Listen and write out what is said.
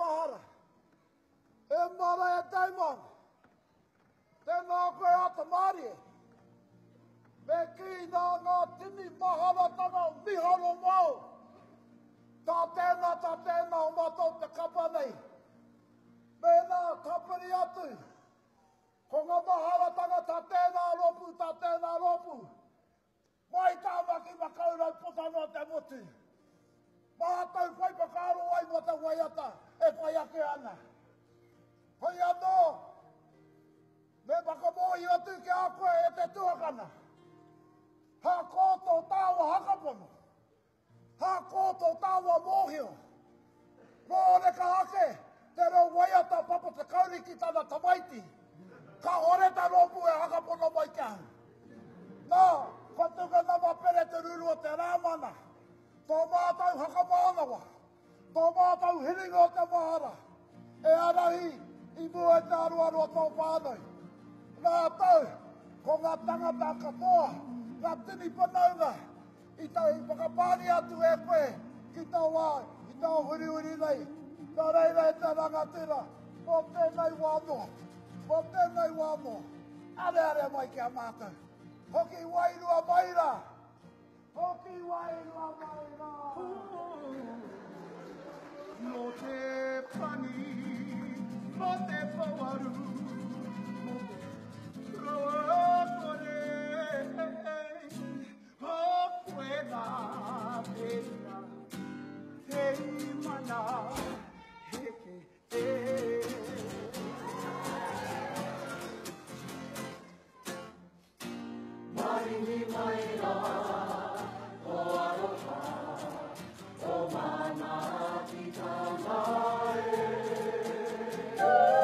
mahara. E mara e taimana. Tēnā koe ata Mārie. Me ki ngā tini mahara tanga miharo mau. Tā tēnā o mātou te kapa nei. Me nā kapari atu. Ko ngā mahara tanga tā tēnā ropu. Mai tā maki makaurau potano te motu. Mātou whai pakaro ai mo te waiata e whai ake ana. Hoi anō. Me whakamoi atu ki a koe e te tuakana. Ha kōtō tāua hakapono. Ha kōtō tāua mōhio. Mōre ka hake, te rau waiata papa te kauri ki tāna tamaiti. Ka horeta ropu e hakapono mai kia. Nā, whatuka nama pere te ruru o te rāmana. Tō mātou hakamānawa. Tō mātou hiringa o te mahara. E arahi, i mua e te aruarua tō whānau. Nā tau, ko ngā tangata katoa, ngā tini whanaunga, i tau i whakapāni atu e koe, ki tau wā, i tau huri nei, nā reira e te rangatira, mō tēnei wāmo, are mai kia mātou. Hoki wairua maira, No te pani, no te pauaru, Marini maira, o aroha, o mana titanae. Hey!